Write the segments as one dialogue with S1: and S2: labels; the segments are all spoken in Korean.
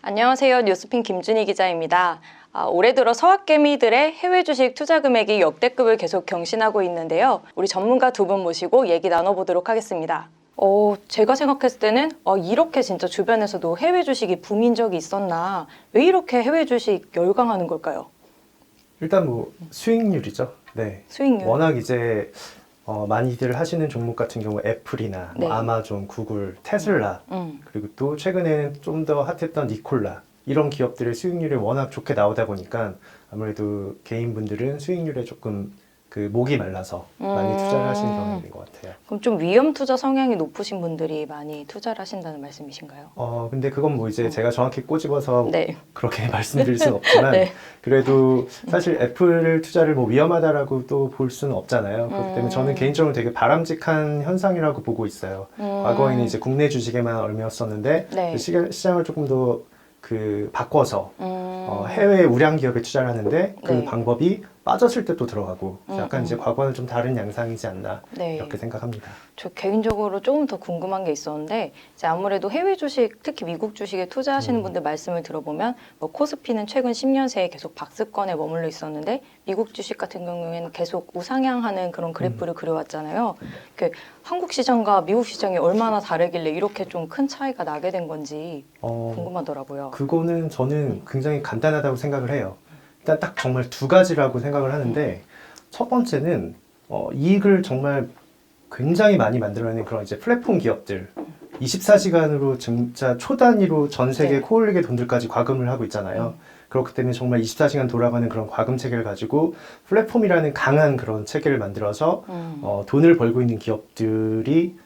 S1: 안녕하세요. 뉴스핀 김준희 기자입니다. 올해 들어 서학개미들의 해외 주식 투자 금액이 역대급을 계속 경신하고 있는데요. 우리 전문가 두 분 모시고 얘기 나눠보도록 하겠습니다. 제가 생각했을 때는 이렇게 진짜 주변에서도 해외 주식이 붐인 적이 있었나? 왜 이렇게 해외 주식 열광하는 걸까요?
S2: 일단 뭐 수익률이죠. 네.
S1: 수익률.
S2: 워낙 이제 많이들 하시는 종목 같은 경우 애플이나
S1: 네.
S2: 뭐 아마존, 구글, 테슬라 그리고 또 최근에는 좀 더 핫했던 니콜라 이런 기업들의 수익률이 워낙 좋게 나오다 보니까 아무래도 개인분들은 수익률에 조금 목이 말라서 많이 투자를 하시는 경향이 있는 것 같아요.
S1: 그럼 좀 위험 투자 성향이 높으신 분들이 많이 투자를 하신다는 말씀이신가요?
S2: 근데 그건 뭐 이제 제가 정확히 꼬집어서
S1: 네.
S2: 그렇게 말씀드릴 수는 없지만
S1: 네.
S2: 그래도 사실 애플 투자를 뭐 위험하다라고 또 볼 수는 없잖아요. 그렇기 때문에 저는 개인적으로 되게 바람직한 현상이라고 보고 있어요. 과거에는 이제 국내 주식에만 얽매였었는데
S1: 네.
S2: 시장을 조금 더 바꿔서 해외 우량 기업에 투자를 하는데 그
S1: 네.
S2: 방법이 빠졌을 때 또 들어가고 약간 이제 과거는 좀 다른 양상이지 않나
S1: 네.
S2: 이렇게 생각합니다.
S1: 저 개인적으로 조금 더 궁금한 게 있었는데 이제 아무래도 해외 주식, 특히 미국 주식에 투자하시는 분들 말씀을 들어보면 뭐 코스피는 최근 10년 새에 계속 박스권에 머물러 있었는데 미국 주식 같은 경우에는 계속 우상향하는 그런 그래프를 그려왔잖아요. 한국 시장과 미국 시장이 얼마나 다르길래 이렇게 좀 큰 차이가 나게 된 건지 궁금하더라고요.
S2: 그거는 저는 굉장히 간단하다고 생각을 해요. 일단 딱 정말 두 가지라고 생각을 하는데 첫 번째는 이익을 정말 굉장히 많이 만들어내는 그런 이제 플랫폼 기업들 24시간으로 진짜 초단위로 전 세계
S1: 네.
S2: 코올리게 돈들까지 과금을 하고 있잖아요. 그렇기 때문에 정말 24시간 돌아가는 그런 과금 체계를 가지고 플랫폼이라는 강한 그런 체계를 만들어서 돈을 벌고 있는 기업들이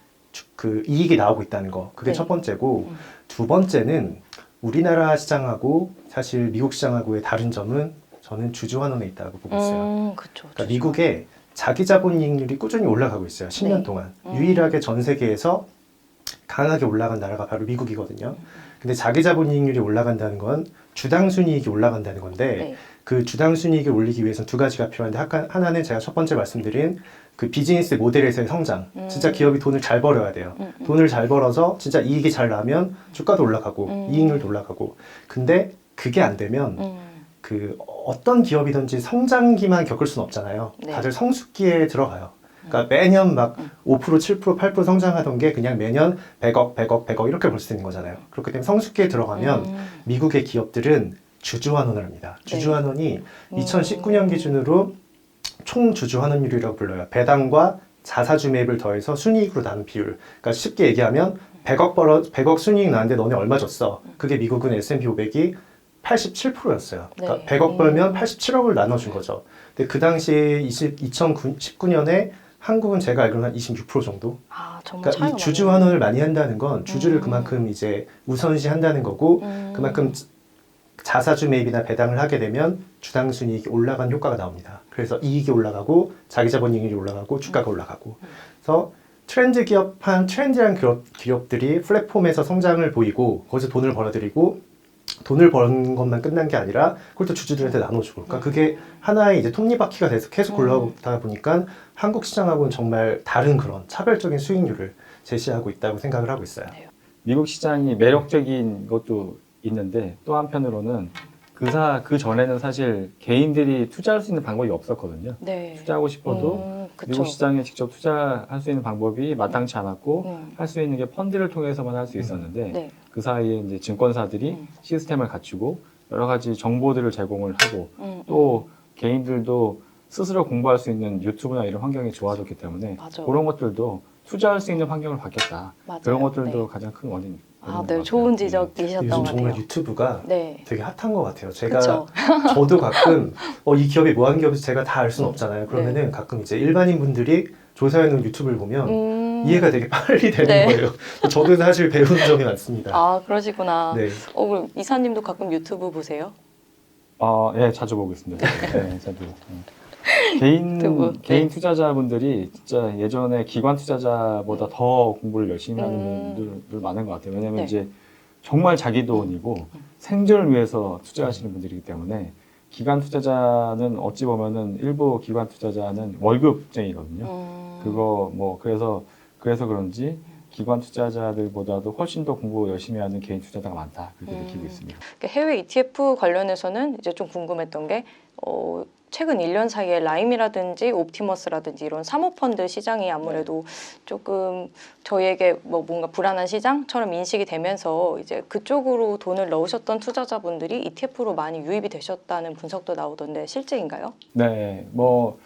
S2: 이익이 나오고 있다는 거. 그게
S1: 네.
S2: 첫 번째고 두 번째는 우리나라 시장하고 사실 미국 시장하고의 다른 점은 저는 주주환원에 있다고 보고 있어요.
S1: 그쵸,
S2: 그러니까 미국의 자기 자본 이익률이 꾸준히 올라가고 있어요. 10년
S1: 네.
S2: 동안. 유일하게 전 세계에서 강하게 올라간 나라가 바로 미국이거든요. 근데 자기 자본 이익률이 올라간다는 건 주당 순이익이 올라간다는 건데
S1: 네.
S2: 그 주당 순이익을 올리기 위해서는 두 가지가 필요한데 하나는 제가 첫 번째 말씀드린 그 비즈니스 모델에서의 성장. 진짜 기업이 돈을 잘 벌어야 돼요. 돈을 잘 벌어서 진짜 이익이 잘 나면 주가도 올라가고 이익률도 올라가고. 근데 그게 안 되면 어떤 기업이든지 성장기만 겪을 수는 없잖아요.
S1: 네.
S2: 다들 성숙기에 들어가요. 그러니까 매년 막 5%, 7%, 8% 성장하던 게 그냥 매년 100억, 100억, 100억 이렇게 벌 수 있는 거잖아요. 그렇기 때문에 성숙기에 들어가면 미국의 기업들은 주주환원을 합니다.
S1: 네.
S2: 주주환원이 2019년 기준으로 총 주주환원율이라고 불러요. 배당과 자사주 매입을 더해서 순이익으로 나눈 비율. 그러니까 쉽게 얘기하면 100억 순이익 나는데 너네 얼마 줬어? 그게 미국은 S&P 500이 87%였어요. 그러니까
S1: 네.
S2: 100억 벌면 87억을 나눠준 거죠. 근데 그 당시에 2019년에 한국은 제가 알기로는 한 26% 정도.
S1: 정말
S2: 그러니까 이
S1: 차이가
S2: 주주
S1: 많네요.
S2: 환원을 많이 한다는 건 주주를 그만큼 이제 우선시 한다는 거고 그만큼 자사주 매입이나 배당을 하게 되면 주당 순이익이 올라간 효과가 나옵니다. 그래서 이익이 올라가고 자기 자본 이익이 올라가고 주가가 올라가고. 그래서 트렌디한 기업들이 플랫폼에서 성장을 보이고 거기서 돈을 벌어들이고 돈을 버는 것만 끝난 게 아니라 그걸 또 주주들한테 나눠주고. 그러니까 그게 하나의 이제 톱니바퀴가 돼서 계속 올라오다 보니까 한국 시장하고는 정말 다른 그런 차별적인 수익률을 제시하고 있다고 생각을 하고 있어요.
S3: 미국 시장이 매력적인 것도 있는데 또 한편으로는 그 전에는 사실 개인들이 투자할 수 있는 방법이 없었거든요.
S1: 네.
S3: 투자하고 싶어도 미국 시장에 직접 투자할 수 있는 방법이 마땅치 않았고 할 수 있는 게 펀드를 통해서만 할 수 있었는데
S1: 네.
S3: 그 사이에 이제 증권사들이 시스템을 갖추고 여러 가지 정보들을 제공을 하고 또 개인들도 스스로 공부할 수 있는 유튜브나 이런 환경이 좋아졌기 때문에
S1: 맞아요.
S3: 그런 것들도 투자할 수 있는 환경을 바뀌었다.
S1: 맞아요.
S3: 그런 것들도
S1: 네.
S3: 가장 큰 원인.
S1: 네, 좋은 지적이셨던
S2: 요즘
S1: 것
S2: 정말
S1: 같아요.
S2: 유튜브가
S1: 네.
S2: 되게 핫한 것 같아요. 제가
S1: 그쵸.
S2: 저도 가끔 이 기업이 뭐 하는 기업인지 제가 다 알 수는 없잖아요. 그러면은 가끔 이제 일반인 분들이 조사해놓은 유튜브를 보면 이해가 되게 빨리 되는
S1: 네.
S2: 거예요. 저도 사실 배우는 점이 많습니다.
S1: 그러시구나.
S2: 네.
S1: 그럼 이사님도 가끔 유튜브 보세요?
S3: 예, 자주 보고 있습니다. 네, 자주. 개인
S1: 네.
S3: 투자자분들이 진짜 예전에 기관 투자자보다 더 공부를 열심히 하는 분들 많은 것 같아요. 왜냐면
S1: 네.
S3: 이제 정말 자기 돈이고 생존을 위해서 투자하시는 분들이기 때문에 기관 투자자는 어찌 보면은 일부 기관 투자자는 월급쟁이거든요. 그거 그래서 그런지 기관 투자자들보다도 훨씬 더 공부 열심히 하는 개인 투자자가 많다 그렇게 느끼고 있습니다.
S1: 해외 ETF 관련해서는 이제 좀 궁금했던 게 최근 1년 사이에 라임이라든지 옵티머스라든지 이런 사모펀드 시장이 아무래도 조금 저희에게 뭐 뭔가 불안한 시장처럼 인식이 되면서 이제 그쪽으로 돈을 넣으셨던 투자자분들이 ETF로 많이 유입이 되셨다는 분석도 나오던데 실제인가요?
S3: 네, 뭐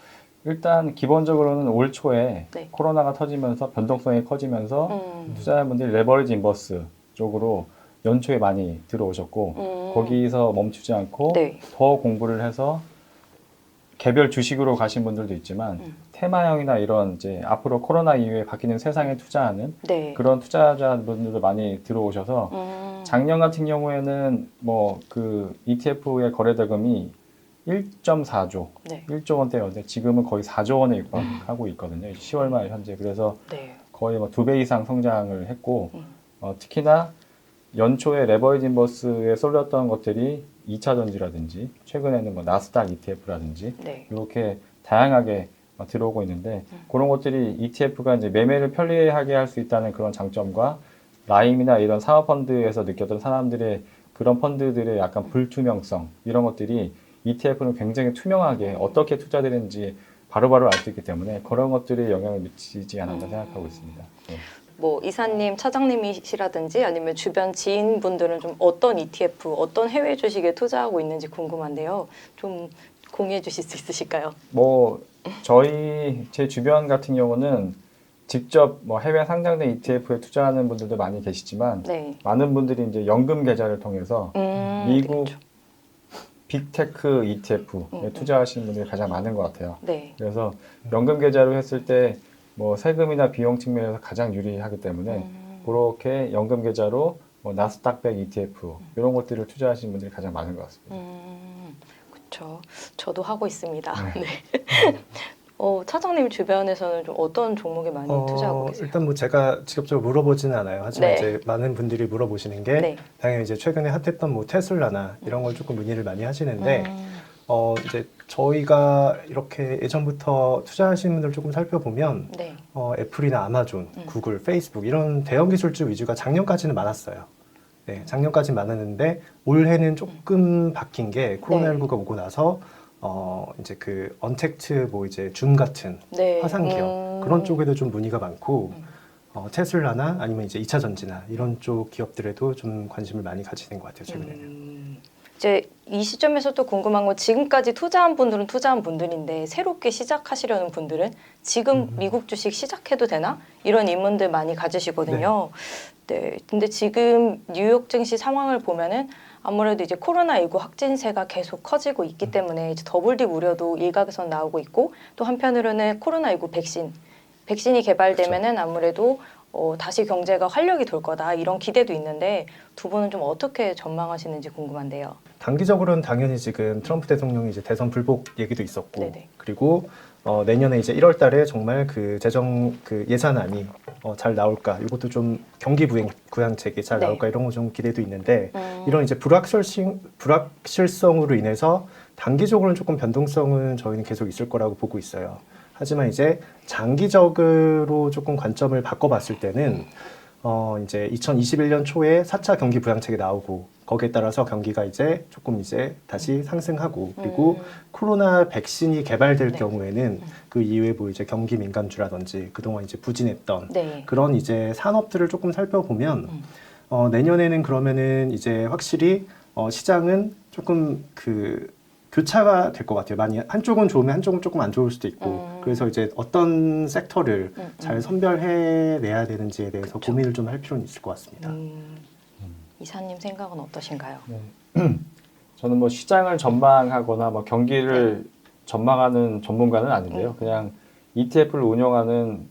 S3: 일단 기본적으로는 올 초에
S1: 네.
S3: 코로나가 터지면서 변동성이 커지면서 투자자분들이 레버리지 인버스 쪽으로 연초에 많이 들어오셨고 거기서 멈추지 않고
S1: 네.
S3: 더 공부를 해서 개별 주식으로 가신 분들도 있지만 테마형이나 이런 이제 앞으로 코로나 이후에 바뀌는 세상에 투자하는
S1: 네.
S3: 그런 투자자분들도 많이 들어오셔서 작년 같은 경우에는 뭐 그 ETF의 거래 대금이 1.4조,
S1: 네.
S3: 1조 원대였는데 지금은 거의 4조 원에 육박하고 있거든요. 10월 말 현재. 그래서
S1: 네.
S3: 거의 뭐 2배 이상 성장을 했고 특히나 연초에 레버리지 인버스에 쏠렸던 것들이 2차 전지라든지 최근에는 뭐 나스닥 ETF라든지
S1: 네.
S3: 이렇게 다양하게 들어오고 있는데 그런 것들이 ETF가 이제 매매를 편리하게 할 수 있다는 그런 장점과 라임이나 이런 사모펀드에서 느꼈던 사람들의 그런 펀드들의 약간 불투명성 이런 것들이 ETF는 굉장히 투명하게 어떻게 투자되는지 바로바로 알 수 있기 때문에 그런 것들이 영향을 미치지 않았나 생각하고 있습니다. 네.
S1: 뭐 이사님, 차장님이시라든지 아니면 주변 지인분들은 좀 어떤 ETF, 어떤 해외 주식에 투자하고 있는지 궁금한데요. 좀 공유해 주실 수 있으실까요?
S3: 뭐 제 주변 같은 경우는 직접 뭐 해외 상장된 ETF에 투자하는 분들도 많이 계시지만
S1: 네.
S3: 많은 분들이 이제 연금 계좌를 통해서 미국
S1: 그렇죠.
S3: 빅테크 ETF에 투자하시는 분들이 가장 많은 것 같아요.
S1: 네.
S3: 그래서 연금 계좌로 했을 때 뭐 세금이나 비용 측면에서 가장 유리하기 때문에 그렇게 연금 계좌로 뭐 나스닥백 ETF 이런 것들을 투자하시는 분들이 가장 많은 것 같습니다.
S1: 그렇죠. 저도 하고 있습니다.
S3: 네.
S1: 네. 차장님 주변에서는 좀 어떤 종목에 많이 투자하고 계세요?
S2: 일단 뭐 제가 직접적으로 물어보지는 않아요. 하지만
S1: 네.
S2: 이제 많은 분들이 물어보시는 게
S1: 네.
S2: 당연히 이제 최근에 핫했던 뭐 테슬라나 이런 걸 조금 문의를 많이 하시는데 이제 저희가 이렇게 예전부터 투자하시는 분들 조금 살펴보면
S1: 네.
S2: 애플이나 아마존, 구글, 페이스북 이런 대형 기술주 위주가 작년까지는 많았어요. 네, 작년까지 많았는데 올해는 조금 바뀐 게 코로나19가 오고 나서 이제 그 언택트 뭐 이제 줌 같은
S1: 네.
S2: 화상 기업 그런 쪽에도 좀 문의가 많고 테슬라나 아니면 이제 2차 전지나 이런 쪽 기업들에도 좀 관심을 많이 가지는 것 같아요 최근에는.
S1: 이제 이 시점에서 또 궁금한 건 지금까지 투자한 분들은 투자한 분들인데 새롭게 시작하시려는 분들은 지금 미국 주식 시작해도 되나? 이런 의문들 많이 가지시거든요. 네. 근데 지금 뉴욕 증시 상황을 보면은 아무래도 이제 코로나19 확진세가 계속 커지고 있기 때문에 이제 더블딥 우려도 일각에선 나오고 있고 또 한편으로는 코로나19 백신이 개발되면은 아무래도 다시 경제가 활력이 돌 거다 이런 기대도 있는데 두 분은 좀 어떻게 전망하시는지 궁금한데요.
S2: 단기적으로는 당연히 지금 트럼프 대통령이 이제 대선 불복 얘기도 있었고
S1: 네네.
S2: 그리고 내년에 이제 1월 달에 정말 그 재정 그 예산안이 잘 나올까 이것도 좀 경기 부양책이 잘
S1: 네.
S2: 나올까 이런 거 좀 기대도 있는데 이런 이제 불확실성으로 인해서 단기적으로는 조금 변동성은 저희는 계속 있을 거라고 보고 있어요. 하지만 이제 장기적으로 조금 관점을 바꿔봤을 때는 이제 2021년 초에 4차 경기 부양책이 나오고 거기에 따라서 경기가 이제 조금 이제 다시 상승하고 그리고 코로나 백신이 개발될 경우에는 그 이후에 뭐 이제 경기 민감주라든지 그동안 이제 부진했던
S1: 네.
S2: 그런 이제 산업들을 조금 살펴보면 내년에는 그러면은 이제 확실히 시장은 조금 그 교차가 될 것 같아요. 많이 한쪽은 좋으면 한쪽은 조금 안 좋을 수도 있고 그래서 이제 어떤 섹터를 잘 선별해내야 되는지에 대해서
S1: 그쵸.
S2: 고민을 좀 할 필요는 있을 것 같습니다.
S1: 이사님 생각은 어떠신가요?
S3: 저는 뭐 시장을 전망하거나 뭐 경기를 전망하는 전문가는 아닌데요. 그냥 ETF를 운영하는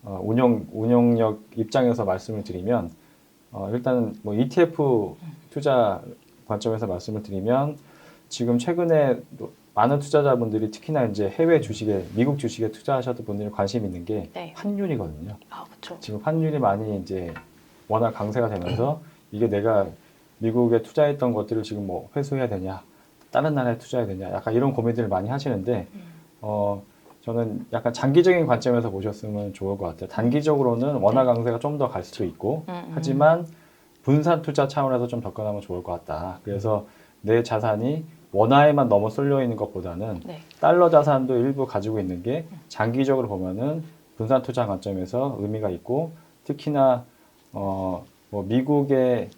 S3: 운영력 입장에서 말씀을 드리면 일단은 뭐 ETF 투자 관점에서 말씀을 드리면 지금 최근에 많은 투자자분들이 특히나 이제 해외 주식에 미국 주식에 투자하셨던 분들이 관심 있는 게
S1: 네.
S3: 환율이거든요.
S1: 아, 그렇죠.
S3: 지금 환율이 많이 이제 워낙 강세가 되면서 이게 내가 미국에 투자했던 것들을 지금 뭐 회수해야 되냐, 다른 나라에 투자해야 되냐, 약간 이런 고민들을 많이 하시는데 저는 약간 장기적인 관점에서 보셨으면 좋을 것 같아요. 단기적으로는 원화 강세가 좀 더 갈 수도 있고 하지만 분산 투자 차원에서 좀 접근하면 좋을 것 같다. 그래서 내 자산이 원화에만 너무 쏠려 있는 것보다는
S1: 네.
S3: 달러 자산도 일부 가지고 있는 게 장기적으로 보면은 분산 투자 관점에서 의미가 있고 특히나 뭐 미국의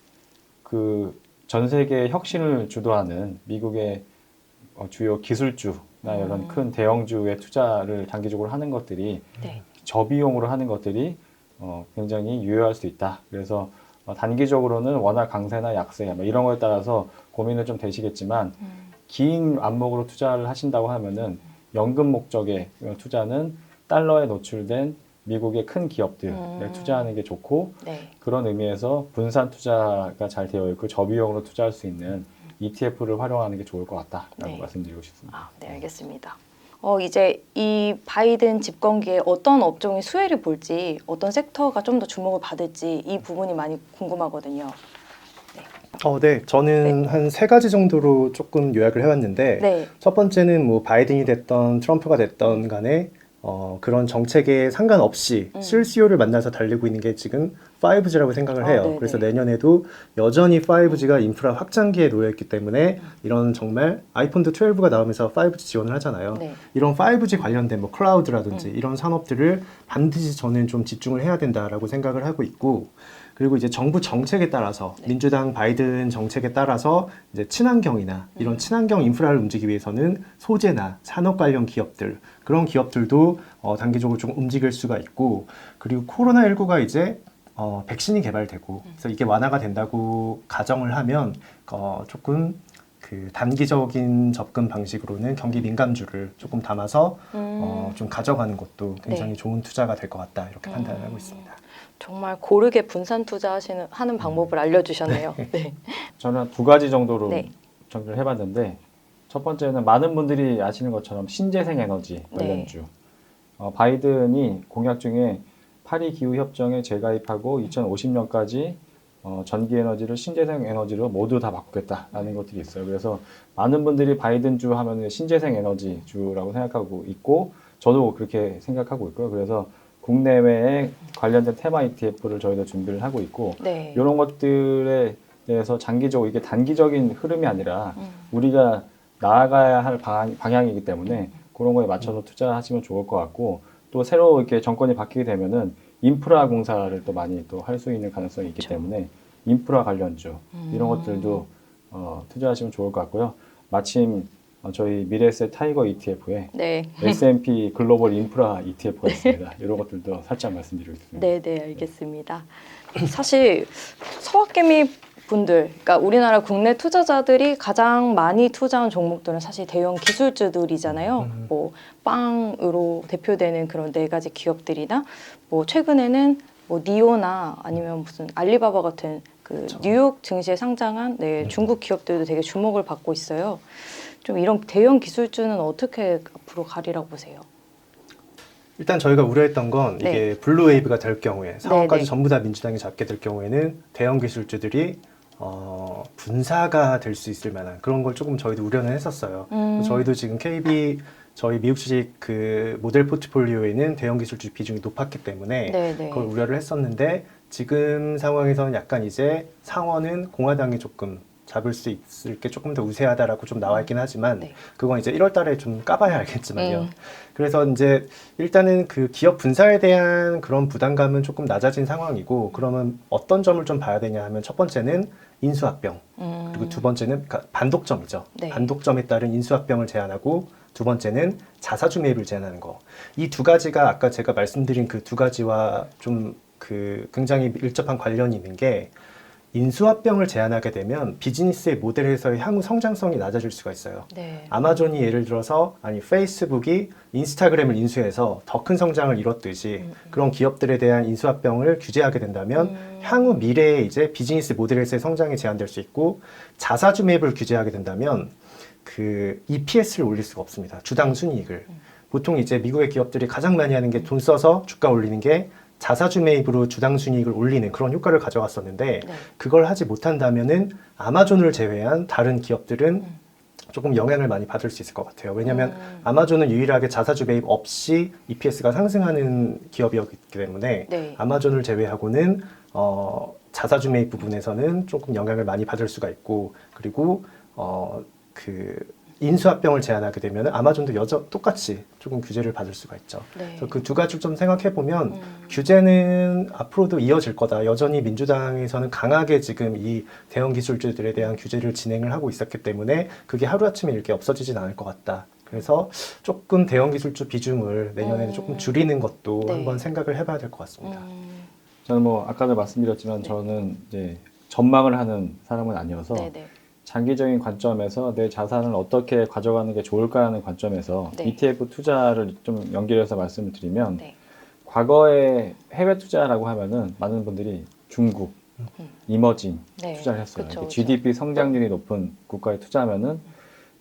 S3: 그 전 세계 혁신을 주도하는 미국의 주요 기술주나 이런 큰 대형주의 투자를 단기적으로 하는 것들이
S1: 네.
S3: 저비용으로 하는 것들이 굉장히 유효할 수 있다. 그래서 단기적으로는 원화 강세나 약세 뭐 이런 거에 따라서 고민을 좀 되시겠지만 긴 안목으로 투자를 하신다고 하면은 연금 목적의 투자는 달러에 노출된 미국의 큰 기업들에 투자하는 게 좋고
S1: 네.
S3: 그런 의미에서 분산 투자가 잘 되어 있고 저비용으로 투자할 수 있는 ETF를 활용하는 게 좋을 것 같다라고
S1: 네.
S3: 말씀드리고 싶습니다.
S1: 아, 네, 알겠습니다. 이제 이 바이든 집권기에 어떤 업종이 수혜를 볼지, 어떤 섹터가 좀 더 주목을 받을지 이 부분이 많이 궁금하거든요.
S2: 네. 저는 한 세 가지 정도로 조금 요약을 해왔는데
S1: 네.
S2: 첫 번째는 뭐 바이든이 됐던 트럼프가 됐던 간에 그런 정책에 상관없이 실수요를 만나서 달리고 있는 게 지금 5G라고 생각을 해요.
S1: 네네.
S2: 그래서 내년에도 여전히 5G가 인프라 확장기에 놓여있기 때문에 이런 정말 아이폰도 12가 나오면서 5G 지원을 하잖아요.
S1: 네.
S2: 이런 5G 관련된 뭐 클라우드라든지 이런 산업들을 반드시 저는 좀 집중을 해야 된다라고 생각을 하고 있고 그리고 이제 정부 정책에 따라서 민주당 바이든 정책에 따라서 이제 친환경이나 이런 친환경 인프라를 움직이기 위해서는 소재나 산업 관련 기업들 그런 기업들도 단기적으로 좀 움직일 수가 있고 그리고 코로나19가 이제 백신이 개발되고 그래서 이게 완화가 된다고 가정을 하면 조금 그 단기적인 접근 방식으로는 경기 민감주를 조금 담아서 좀 가져가는 것도 굉장히
S1: 네.
S2: 좋은 투자가 될 것 같다 이렇게 판단을 하고 있습니다.
S1: 정말 고르게 분산 투자하는 방법을 알려주셨네요. 네.
S3: 저는 두 가지 정도로
S1: 네.
S3: 정리를 해봤는데 첫 번째는 많은 분들이 아시는 것처럼 신재생 에너지 관련주. 바이든이 공약 중에 파리 기후 협정에 재가입하고 2050년까지 전기 에너지를 신재생 에너지로 모두 다 바꾸겠다라는 것들이 있어요. 그래서 많은 분들이 바이든주 하면 신재생 에너지주라고 생각하고 있고 저도 그렇게 생각하고 있고요. 그래서 국내외에 관련된 테마 ETF를 저희도 준비를 하고 있고
S1: 네.
S3: 이런 것들에 대해서 장기적으로 이게 단기적인 흐름이 아니라 우리가 나아가야 할 방향이기 때문에 그런 거에 맞춰서 투자하시면 좋을 것 같고 또 새로 이렇게 정권이 바뀌게 되면은 인프라 공사를 또 많이 또 할 수 있는 가능성이 있기 때문에 인프라 관련주 이런 것들도 투자하시면 좋을 것 같고요. 마침 저희 미래에셋 타이거 ETF에
S1: 네.
S3: S&P 글로벌 인프라 ETF가 있습니다. 이런 것들도 살짝 말씀드리겠습니다.
S1: 네, 네, 알겠습니다. 사실 서학개미 분들, 그러니까 우리나라 국내 투자자들이 가장 많이 투자한 종목들은 사실 대형 기술주들이잖아요. 뭐 빵으로 대표되는 그런 네 가지 기업들이나 뭐 최근에는 뭐 니오나 아니면 무슨 알리바바 같은 그 뉴욕 증시에 상장한 중국 기업들도 되게 주목을 받고 있어요. 좀 이런 대형 기술주는 어떻게 앞으로 가리라고 보세요?
S2: 일단 저희가 우려했던 건
S1: 네.
S2: 이게 블루웨이브가 될 경우에 상업까지
S1: 네.
S2: 전부 다 민주당이 잡게 될 경우에는 대형 기술주들이 분사가 될 수 있을 만한 그런 걸 조금 저희도 우려는 했었어요. 저희도 지금 KB 저희 미국 주식 그 모델 포트폴리오에는 대형 기술주 비중이 높았기 때문에
S1: 네, 네.
S2: 그걸 우려를 했었는데 지금 상황에서는 약간 이제 상원은 공화당이 조금 잡을 수 있을 게 조금 더 우세하다라고 좀 나와 있긴 하지만
S1: 네.
S2: 그건 이제 1월 달에 좀 까봐야 알겠지만요. 그래서 이제 일단은 그 기업 분사에 대한 그런 부담감은 조금 낮아진 상황이고 그러면 어떤 점을 좀 봐야 되냐 하면 첫 번째는 인수합병 그리고 두 번째는 그러니까 반독점이죠.
S1: 네.
S2: 반독점에 따른 인수합병을 제한하고 두 번째는 자사주 매입을 제한하는 거. 이 두 가지가 아까 제가 말씀드린 그 두 가지와 좀 그 굉장히 밀접한 관련이 있는 게 인수합병을 제한하게 되면 비즈니스의 모델에서의 향후 성장성이 낮아질 수가 있어요.
S1: 네.
S2: 아마존이 예를 들어서 아니 페이스북이 인스타그램을 인수해서 더 큰 성장을 이뤘듯이 그런 기업들에 대한 인수합병을 규제하게 된다면 향후 미래에 이제 비즈니스 모델에서의 성장이 제한될 수 있고 자사주 매입을 규제하게 된다면 그 EPS를 올릴 수가 없습니다. 주당 순이익을. 보통 이제 미국의 기업들이 가장 많이 하는 게 돈 써서 주가 올리는 게 자사주 매입으로 주당 순이익을 올리는 그런 효과를 가져왔었는데
S1: 네.
S2: 그걸 하지 못한다면은 아마존을 제외한 다른 기업들은 조금 영향을 많이 받을 수 있을 것 같아요. 왜냐하면 아마존은 유일하게 자사주 매입 없이 EPS가 상승하는 기업이었기 때문에
S1: 네.
S2: 아마존을 제외하고는 자사주 매입 부분에서는 조금 영향을 많이 받을 수가 있고, 그리고 그 인수합병을 제한하게 되면 아마존도 똑같이 조금 규제를 받을 수가 있죠.
S1: 네.
S2: 그래서 그 두 가지를 좀 생각해 보면 규제는 앞으로도 이어질 거다. 여전히 민주당에서는 강하게 지금 이 대형 기술주들에 대한 규제를 진행을 하고 있었기 때문에 그게 하루아침에 이렇게 없어지진 않을 것 같다. 그래서 조금 대형 기술주 비중을 내년에는 조금 줄이는 것도
S1: 네.
S2: 한번 생각을 해봐야 될 것 같습니다.
S3: 저는 뭐 아까도 말씀드렸지만 저는 이제 전망을 하는 사람은 아니어서
S1: 네네.
S3: 장기적인 관점에서 내 자산을 어떻게 가져가는 게 좋을까라는 관점에서
S1: 네.
S3: ETF 투자를 좀 연결해서 말씀을 드리면
S1: 네.
S3: 과거에 해외 투자라고 하면은 많은 분들이 중국, 이머징
S1: 네.
S3: 투자를 했어요.
S1: 그쵸,
S3: 이렇게
S1: 그쵸.
S3: GDP 성장률이 높은 국가에 투자하면은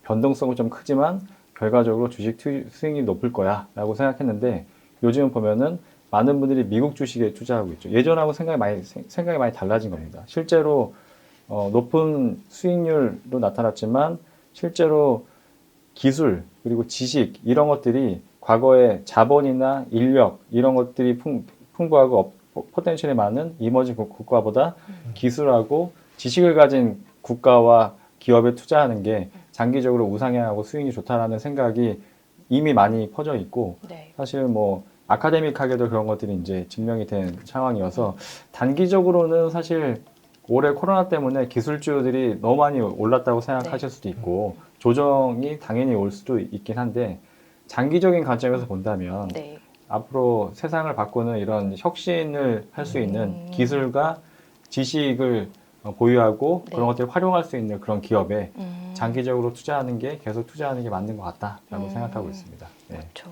S3: 변동성은 좀 크지만 결과적으로 주식 수익이 높을 거야 라고 생각했는데 요즘 보면은 많은 분들이 미국 주식에 투자하고 있죠. 예전하고 생각이 많이 달라진 겁니다. 실제로 높은 수익률로 나타났지만 실제로 기술 그리고 지식 이런 것들이 과거에 자본이나 인력 이런 것들이 풍부하고 포텐셜이 많은 이머징 국가보다 기술하고 지식을 가진 국가와 기업에 투자하는 게 장기적으로 우상향하고 수익이 좋다라는 생각이 이미 많이 퍼져 있고
S1: 네.
S3: 사실 뭐 아카데믹하게도 그런 것들이 이제 증명이 된 상황이어서 단기적으로는 사실 올해 코로나 때문에 기술주들이 너무 많이 올랐다고 생각하실 수도 있고 조정이 당연히 올 수도 있긴 한데 장기적인 관점에서 본다면
S1: 네.
S3: 앞으로 세상을 바꾸는 이런 혁신을 할 수 있는 기술과 지식을 보유하고
S1: 네.
S3: 그런 것들을 활용할 수 있는 그런 기업에 장기적으로 투자하는 게 계속 투자하는 게 맞는 것 같다라고 생각하고 있습니다. 네.
S1: 그렇죠.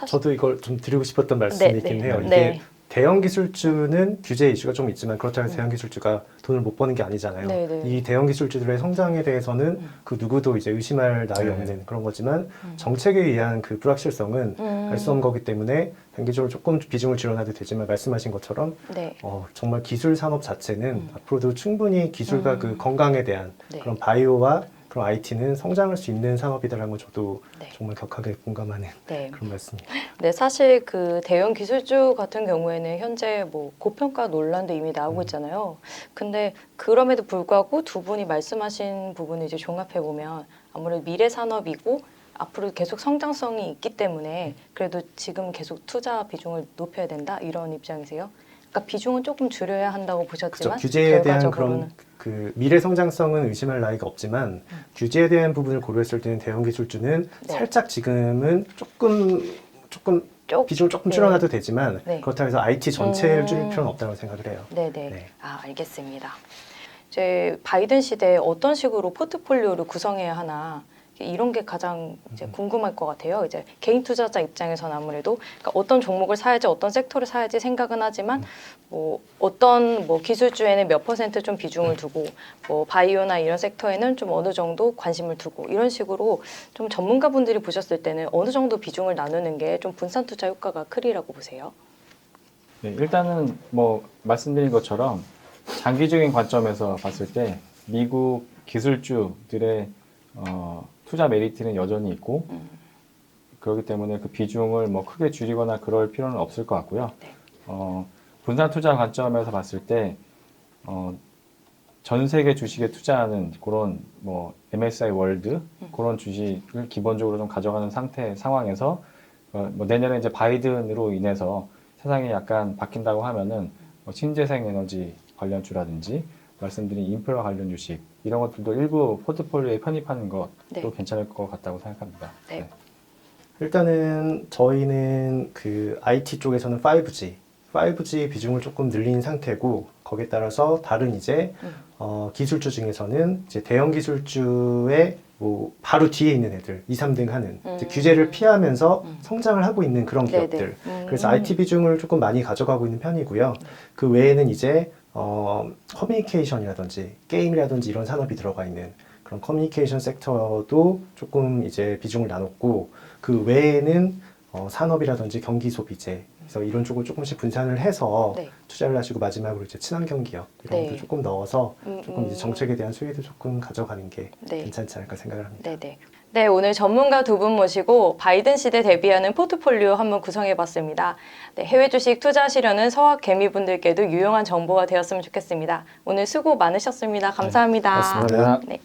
S2: 저도 이걸 좀 드리고 싶었던 말씀이
S1: 네,
S2: 있긴
S1: 네.
S2: 해요.
S1: 네.
S2: 이게 대형 기술주는 규제 이슈가 좀 있지만 그렇다고 해서 대형 기술주가 돈을 못 버는 게 아니잖아요.
S1: 네, 네.
S2: 이 대형 기술주들의 성장에 대해서는 그 누구도 이제 의심할 나위 없는 그런 거지만 정책에 의한 그 불확실성은 알 수 없는 거기 때문에 단기적으로 조금 비중을 줄여놔도 되지만 말씀하신 것처럼
S1: 네.
S2: 정말 기술 산업 자체는 앞으로도 충분히 기술과 그 건강에 대한
S1: 네.
S2: 그런 바이오와 그런 IT는 성장할 수 있는 산업이다라는 걸 저도
S1: 네.
S2: 정말 격하게 공감하는
S1: 네.
S2: 그런 말씀입니다.
S1: 네, 사실 그 대형 기술주 같은 경우에는 현재 뭐 고평가 논란도 이미 나오고 있잖아요. 근데 그럼에도 불구하고 두 분이 말씀하신 부분을 이제 종합해 보면 아무래도 미래 산업이고 앞으로 계속 성장성이 있기 때문에 그래도 지금 계속 투자 비중을 높여야 된다 이런 입장이세요? 그러니까 비중은 조금 줄여야 한다고
S2: 그렇죠.
S1: 보셨지만
S2: 규제에 대한
S1: 결과적으로는
S2: 그런 그 미래 성장성은 의심할 나위가 없지만 규제에 대한 부분을 고려했을 때는 대형 기술주는
S1: 네.
S2: 살짝 지금은 조금 비중을 조금
S1: 네.
S2: 줄여놔도 되지만
S1: 네.
S2: 그렇다고 해서 IT 전체를 줄일 필요는 없다고 생각을 해요.
S1: 네네.
S2: 네.
S1: 아, 알겠습니다. 이제 바이든 시대에 어떤 식으로 포트폴리오를 구성해야 하나 이런 게 가장 이제 궁금할 것 같아요. 이제 개인 투자자 입장에서는 아무래도 그러니까 어떤 종목을 사야지, 어떤 섹터를 사야지 생각은 하지만 뭐 어떤 뭐 기술주에는 몇 퍼센트 좀 비중을 두고 뭐 바이오나 이런 섹터에는 좀 어느 정도 관심을 두고 이런 식으로 좀 전문가분들이 보셨을 때는 어느 정도 비중을 나누는 게 좀 분산 투자 효과가 크리라고 보세요?
S3: 네, 일단은 뭐 말씀드린 것처럼 장기적인 관점에서 봤을 때 미국 기술주들의 투자 메리트는 여전히 있고 그렇기 때문에 그 비중을 뭐 크게 줄이거나 그럴 필요는 없을 것 같고요.
S1: 네.
S3: 분산 투자 관점에서 봤을 때 전 세계 주식에 투자하는 그런 뭐 MSCI 월드 그런 주식을 기본적으로 좀 가져가는 상황에서 뭐 내년에 이제 바이든으로 인해서 세상이 약간 바뀐다고 하면은 뭐 신재생 에너지 관련주라든지 말씀드린 인프라 관련 주식 이런 것들도 일부 포트폴리오에 편입하는 것도
S1: 네.
S3: 괜찮을 것 같다고 생각합니다.
S1: 네.
S2: 일단은 저희는 그 IT 쪽에서는 5G 비중을 조금 늘린 상태고 거기에 따라서 다른 이제 기술주 중에서는 이제 대형 기술주의 뭐 바로 뒤에 있는 애들 2, 3등 하는 이제 규제를 피하면서 성장을 하고 있는 그런
S1: 네네.
S2: 기업들 그래서 IT 비중을 조금 많이 가져가고 있는 편이고요. 그 외에는 이제 커뮤니케이션이라든지 게임이라든지 이런 산업이 들어가 있는 그런 커뮤니케이션 섹터도 조금 이제 비중을 나눴고 그 외에는 산업이라든지 경기 소비재 그래서 이런 쪽을 조금씩 분산을 해서
S1: 네.
S2: 투자를 하시고 마지막으로 이제 친환경 기업 이런
S1: 네.
S2: 것도 조금 넣어서 조금 이제
S1: 음.
S2: 정책에 대한 수혜도 조금 가져가는 게
S1: 네.
S2: 괜찮지 않을까 생각을 합니다.
S1: 네네. 네, 오늘 전문가 두 분 모시고 바이든 시대 대비하는 포트폴리오 한번 구성해봤습니다. 네, 해외 주식 투자하시려는 서학 개미분들께도 유용한 정보가 되었으면 좋겠습니다. 오늘 수고 많으셨습니다. 감사합니다.
S2: 고맙습니다.
S1: 네.